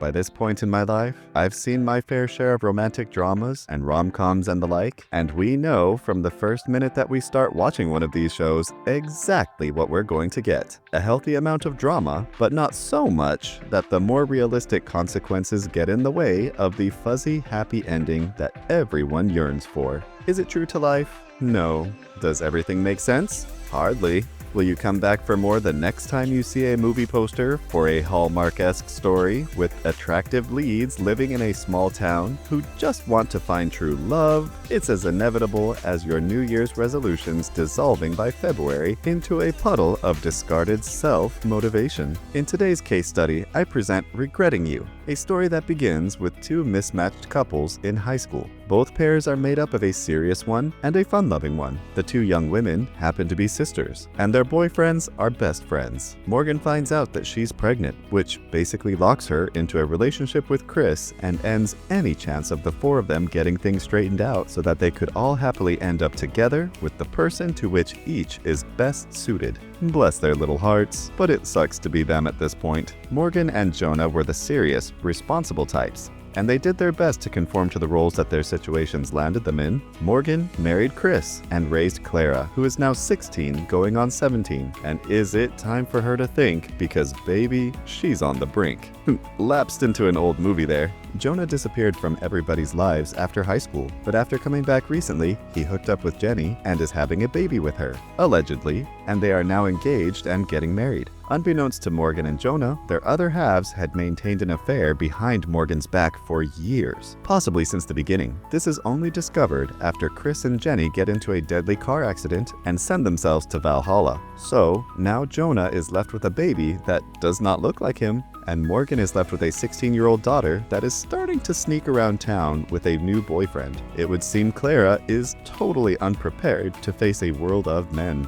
By this point in my life, I've seen my fair share of romantic dramas and rom-coms and the like, and we know from the first minute that we start watching one of these shows exactly what we're going to get. A healthy amount of drama, but not so much that the more realistic consequences get in the way of the fuzzy, happy ending that everyone yearns for. Is it true to life? No. Does everything make sense? Hardly. Will you come back for more the next time you see a movie poster for a Hallmark-esque story with attractive leads living in a small town who just want to find true love? It's as inevitable as your New Year's resolutions dissolving by February into a puddle of discarded self-motivation. In today's case study, I present Regretting You, a story that begins with two mismatched couples in high school. Both pairs are made up of a serious one and a fun-loving one. The two young women happen to be sisters, and their boyfriends are best friends. Morgan finds out that she's pregnant, which basically locks her into a relationship with Chris and ends any chance of the four of them getting things straightened out so that they could all happily end up together with the person to which each is best suited. Bless their little hearts, but it sucks to be them at this point. Morgan and Jonah were the serious, responsible types, and they did their best to conform to the roles that their situations landed them in. Morgan married Chris and raised Clara, who is now 16 going on 17. And is it time for her to think? Because baby, she's on the brink. Lapsed into an old movie there. Jonah disappeared from everybody's lives after high school, but after coming back recently, he hooked up with Jenny and is having a baby with her, allegedly, and they are now engaged and getting married. Unbeknownst to Morgan and Jonah, their other halves had maintained an affair behind Morgan's back for years, possibly since the beginning. This is only discovered after Chris and Jenny get into a deadly car accident and send themselves to Valhalla. So, now Jonah is left with a baby that does not look like him, and Morgan is left with a 16-year-old daughter that is starting to sneak around town with a new boyfriend. It would seem Clara is totally unprepared to face a world of men.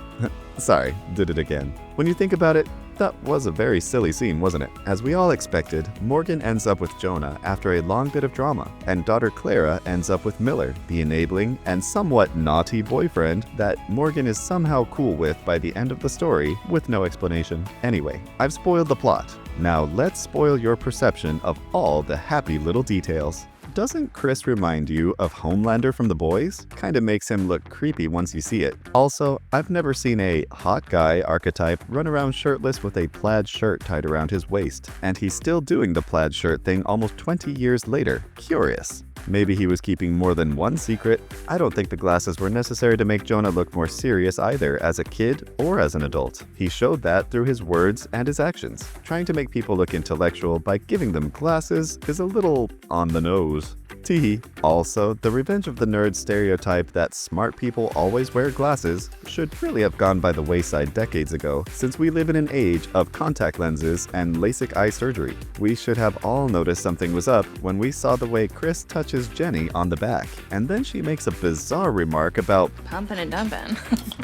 Sorry, did it again. When you think about it, that was a very silly scene, wasn't it? As we all expected, Morgan ends up with Jonah after a long bit of drama, and daughter Clara ends up with Miller, the enabling and somewhat naughty boyfriend that Morgan is somehow cool with by the end of the story with no explanation. Anyway, I've spoiled the plot. Now let's spoil your perception of all the happy little details. Doesn't Chris remind you of Homelander from The Boys? Kinda makes him look creepy once you see it. Also, I've never seen a hot guy archetype run around shirtless with a plaid shirt tied around his waist, and he's still doing the plaid shirt thing almost 20 years later. Curious. Maybe he was keeping more than one secret. I don't think the glasses were necessary to make Jonah look more serious either as a kid or as an adult. He showed that through his words and his actions. Trying to make people look intellectual by giving them glasses is a little on the nose. Teehee. Also, the revenge of the nerd stereotype that smart people always wear glasses should really have gone by the wayside decades ago, since we live in an age of contact lenses and LASIK eye surgery. We should have all noticed something was up when we saw the way Chris touches Jenny on the back, and then she makes a bizarre remark about pumping and dumping.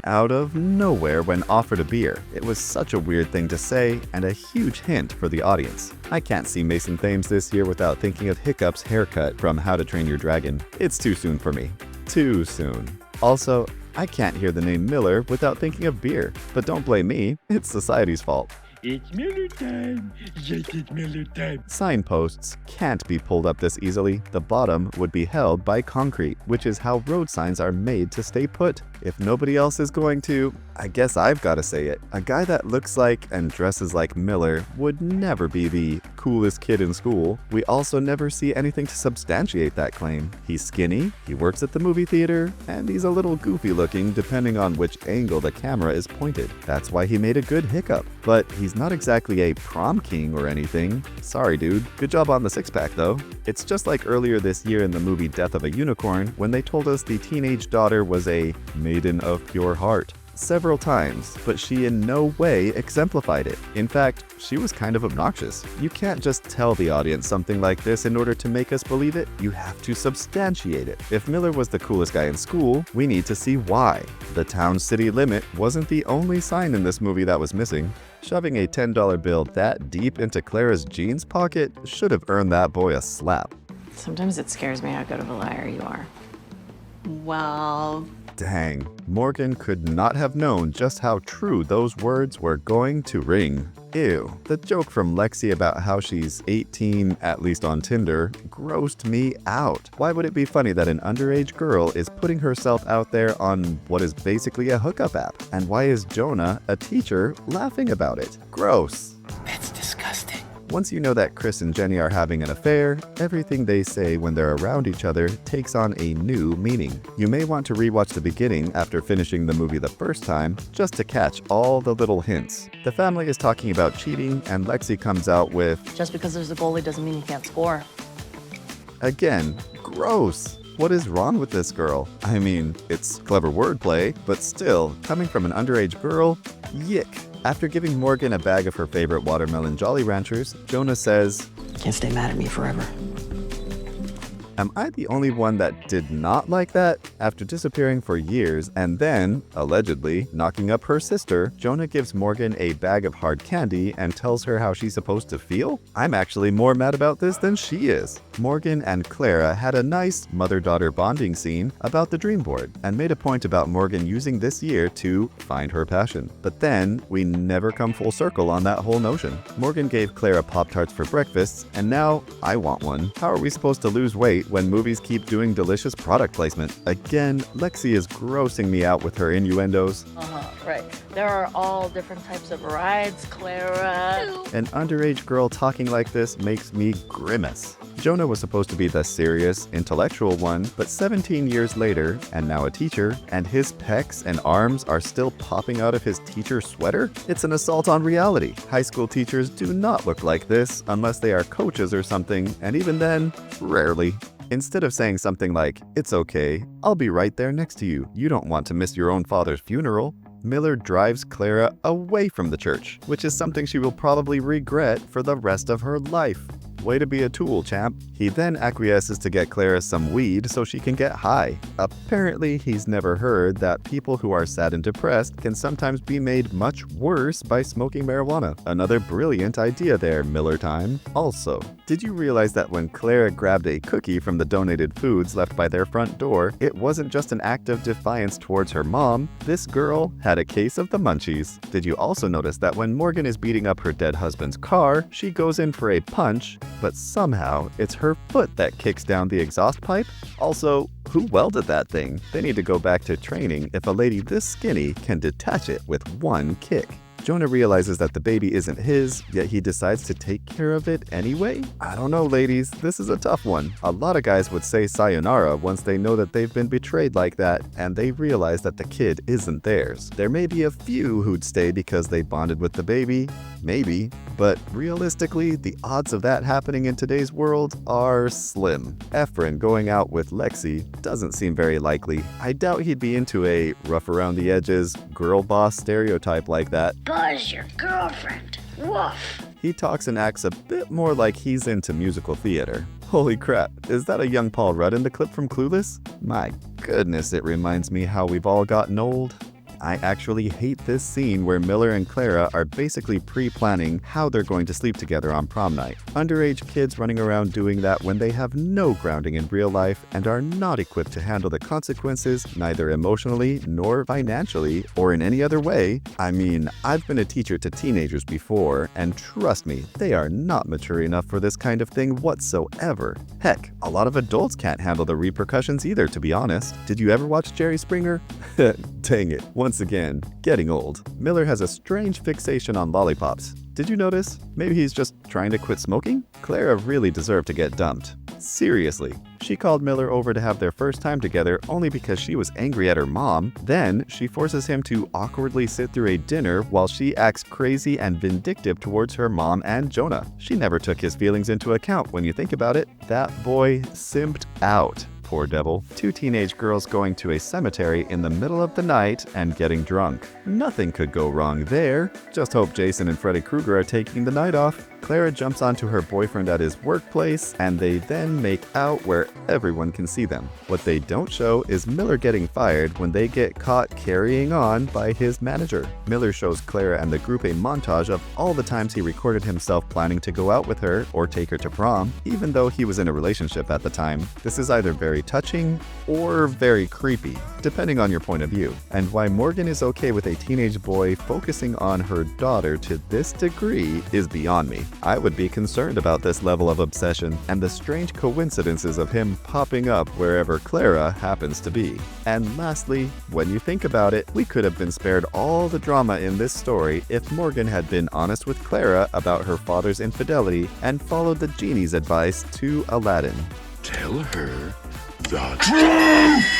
out of nowhere when offered a beer. It was such a weird thing to say and a huge hint for the audience. I can't see Mason Thames this year without thinking of Hiccup's haircut from How to Train Your Dragon. It's too soon for me. Too soon. Also, I can't hear the name Miller without thinking of beer. But don't blame me, it's society's fault. It's Miller time. Yes, it's Miller time. Signposts can't be pulled up this easily. The bottom would be held by concrete, which is how road signs are made to stay put. If nobody else is going to, I guess I've got to say it. A guy that looks like and dresses like Miller would never be the coolest kid in school. We also never see anything to substantiate that claim. He's skinny, he works at the movie theater, and he's a little goofy looking depending on which angle the camera is pointed. That's why he made a good Hiccup. But he's not exactly a prom king or anything. Sorry dude, good job on the six-pack though. It's just like earlier this year in the movie Death of a Unicorn when they told us the teenage daughter was a maiden of pure heart. Several times, but she in no way exemplified it. In fact, she was kind of obnoxious. You can't just tell the audience something like this in order to make us believe it. You have to substantiate it. If Miller was the coolest guy in school, we need to see why. The town city limit wasn't the only sign in this movie that was missing. Shoving a $10 bill that deep into Clara's jeans pocket should have earned that boy a slap. Sometimes it scares me how good of a liar you are. Well, Dang, Morgan could not have known just how true those words were going to ring. Ew. The joke from Lexi about how she's 18, at least on Tinder, grossed me out. Why would it be funny that an underage girl is putting herself out there on what is basically a hookup app? And why is Jonah, a teacher, laughing about it? Gross. That's disgusting. Once you know that Chris and Jenny are having an affair, everything they say when they're around each other takes on a new meaning. You may want to rewatch the beginning after finishing the movie the first time, just to catch all the little hints. The family is talking about cheating, and Lexi comes out with, Just because there's a goalie doesn't mean you can't score. again, gross. What is wrong with this girl? I mean, it's clever wordplay, but still, coming from an underage girl, yick. After giving Morgan a bag of her favorite watermelon Jolly Ranchers, Jonah says, Can't stay mad at me forever. am I the only one that did not like that? After disappearing for years and then, allegedly, knocking up her sister, Jonah gives Morgan a bag of hard candy and tells her how she's supposed to feel? I'm actually more mad about this than she is. Morgan and Clara had a nice mother-daughter bonding scene about the dream board and made a point about Morgan using this year to find her passion. But then, we never come full circle on that whole notion. Morgan gave Clara Pop-Tarts for breakfast, and now I want one. How are we supposed to lose weight when movies keep doing delicious product placement? Again, Lexi is grossing me out with her innuendos. Right. There are all different types of rides, Clara. An underage girl talking like this makes me grimace. Jonah was supposed to be the serious, intellectual one, but 17 years later, and now a teacher, and his pecs and arms are still popping out of his teacher sweater? It's an assault on reality. High school teachers do not look like this unless they are coaches or something, and even then, rarely. Instead of saying something like, it's okay, I'll be right there next to you, you don't want to miss your own father's funeral, Miller drives Clara away from the church, which is something she will probably regret for the rest of her life. Way to be a tool, champ. He then acquiesces to get Clara some weed so she can get high. Apparently, he's never heard that people who are sad and depressed can sometimes be made much worse by smoking marijuana. Another brilliant idea there, Miller time. Also, did you realize that when Clara grabbed a cookie from the donated foods left by their front door, it wasn't just an act of defiance towards her mom? This girl had a case of the munchies. Did you also notice that when Morgan is beating up her dead husband's car, she goes in for a punch, but somehow it's her foot that kicks down the exhaust pipe? Also, who welded that thing? They need to go back to training if a lady this skinny can detach it with one kick. Jonah realizes that the baby isn't his, yet he decides to take care of it anyway? I don't know, ladies. This is a tough one. A lot of guys would say sayonara once they know that they've been betrayed like that, and they realize that the kid isn't theirs. There may be a few who'd stay because they bonded with the baby, maybe, but realistically, the odds of that happening in today's world are slim. Efren going out with Lexi doesn't seem very likely. I doubt he'd be into a rough around the edges, girl boss stereotype like that. Buzz your girlfriend. Woof. He talks and acts a bit more like he's into musical theater. Holy crap, is that a young Paul Rudd in the clip from Clueless? My goodness, it reminds me how we've all gotten old. I actually hate this scene where Miller and Clara are basically pre-planning how they're going to sleep together on prom night. Underage kids running around doing that when they have no grounding in real life and are not equipped to handle the consequences, neither emotionally nor financially or in any other way. I mean, I've been a teacher to teenagers before, and trust me, they are not mature enough for this kind of thing whatsoever. Heck, a lot of adults can't handle the repercussions either, to be honest. Did you ever watch Jerry Springer? Dang it. Once again, getting old. Miller has a strange fixation on lollipops. Did you notice? Maybe he's just trying to quit smoking? Clara really deserved to get dumped. Seriously. She called Miller over to have their first time together only because she was angry at her mom. Then, she forces him to awkwardly sit through a dinner while she acts crazy and vindictive towards her mom and Jonah. She never took his feelings into account when you think about it. That boy simped out. Poor devil. Two teenage girls going to a cemetery in the middle of the night and getting drunk. Nothing could go wrong there. Just hope Jason and Freddy Krueger are taking the night off. Clara jumps onto her boyfriend at his workplace, and they then make out where everyone can see them. What they don't show is Miller getting fired when they get caught carrying on by his manager. Miller shows Clara and the group a montage of all the times he recorded himself planning to go out with her or take her to prom, even though he was in a relationship at the time. This is either very very touching or very creepy, depending on your point of view. And why Morgan is okay with a teenage boy focusing on her daughter to this degree is beyond me. I would be concerned about this level of obsession and the strange coincidences of him popping up wherever Clara happens to be. And lastly, when you think about it, we could have been spared all the drama in this story if Morgan had been honest with Clara about her father's infidelity and followed the genie's advice to Aladdin. Tell her the truth!